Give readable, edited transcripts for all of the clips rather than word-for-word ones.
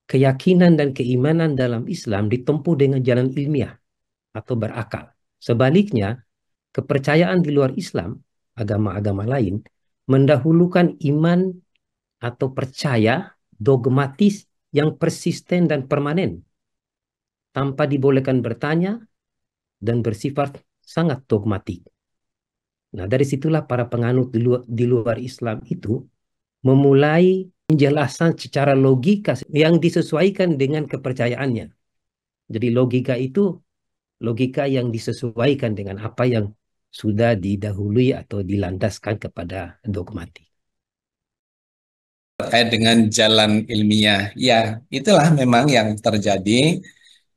keyakinan dan keimanan dalam Islam ditempuh dengan jalan ilmiah atau berakal. Sebaliknya, kepercayaan di luar Islam, agama-agama lain, mendahulukan iman atau percaya dogmatis yang persisten dan permanen, tanpa dibolehkan bertanya dan bersifat sangat dogmatik. Nah, dari situlah para penganut di luar Islam itu memulai penjelasan secara logika yang disesuaikan dengan kepercayaannya. Jadi logika itu logika yang disesuaikan dengan apa yang sudah didahului atau dilandaskan kepada dogmatik. Terkait dengan jalan ilmiah, ya itulah memang yang terjadi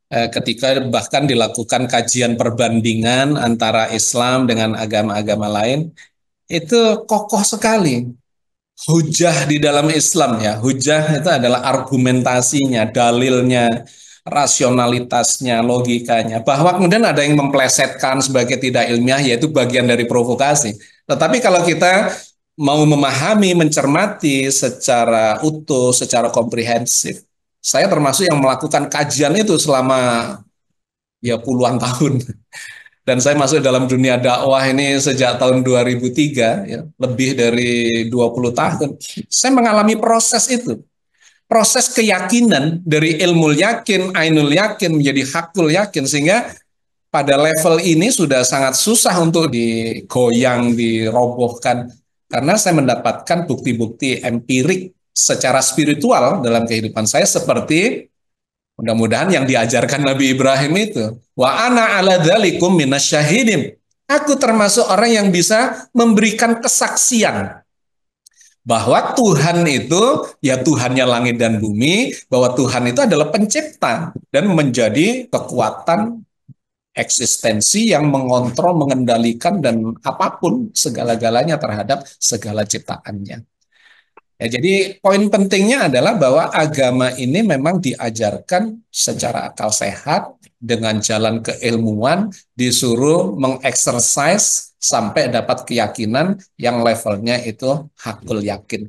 ketika bahkan dilakukan kajian perbandingan antara Islam dengan agama-agama lain, itu kokoh sekali. Hujah di dalam Islam ya, hujah itu adalah argumentasinya, dalilnya, rasionalitasnya, logikanya. Bahwa kemudian ada yang memplesetkan sebagai tidak ilmiah, yaitu bagian dari provokasi. Tetapi kalau kita mau memahami, mencermati secara utuh, secara komprehensif, saya termasuk yang melakukan kajian itu selama ya puluhan tahun. Dan saya masuk dalam dunia dakwah ini sejak tahun 2003, ya, lebih dari 20 tahun. Saya mengalami proses itu. Proses keyakinan dari ilmu yakin, ainul yakin menjadi hakul yakin. Sehingga pada level ini sudah sangat susah untuk digoyang, dirobohkan. Karena saya mendapatkan bukti-bukti empirik secara spiritual dalam kehidupan saya seperti mudah-mudahan yang diajarkan Nabi Ibrahim itu. Wa ana ala dzalikum minasyahidin. Aku termasuk orang yang bisa memberikan kesaksian bahwa Tuhan itu ya Tuhannya langit dan bumi, bahwa Tuhan itu adalah pencipta dan menjadi kekuatan eksistensi yang mengontrol, mengendalikan dan apapun segala-galanya terhadap segala ciptaannya. Ya, jadi poin pentingnya adalah bahwa agama ini memang diajarkan secara akal sehat dengan jalan keilmuan, disuruh mengeksersis sampai dapat keyakinan yang levelnya itu hakul yakin.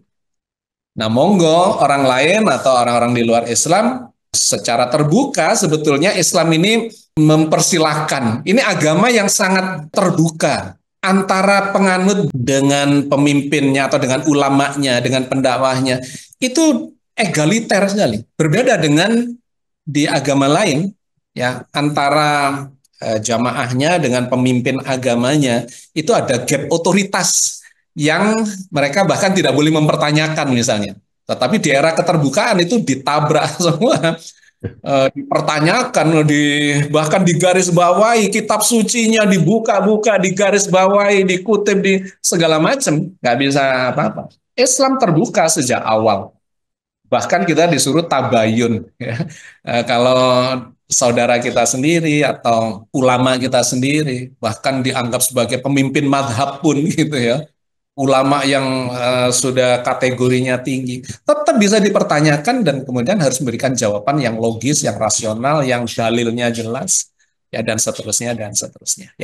Nah, monggo orang lain atau orang-orang di luar Islam secara terbuka sebetulnya Islam ini mempersilahkan. Ini agama yang sangat terbuka antara penganut dengan pemimpinnya atau dengan ulamanya, dengan pendakwahnya, itu egaliter sekali. Berbeda dengan di agama lain, ya antara jamaahnya dengan pemimpin agamanya, itu ada gap otoritas yang mereka bahkan tidak boleh mempertanyakan misalnya. Tetapi di era keterbukaan itu ditabrak semua, dipertanyakan, bahkan digaris bawahi, kitab sucinya dibuka-buka, digaris bawahi, dikutip di segala macam, nggak bisa apa-apa. Islam terbuka sejak awal. Bahkan kita disuruh tabayun. Ya. Kalau saudara kita sendiri atau ulama kita sendiri, bahkan dianggap sebagai pemimpin madhab pun gitu ya, ulama yang sudah kategorinya tinggi, tetap bisa dipertanyakan dan kemudian harus memberikan jawaban yang logis, yang rasional, yang dalilnya jelas, ya dan seterusnya dan seterusnya.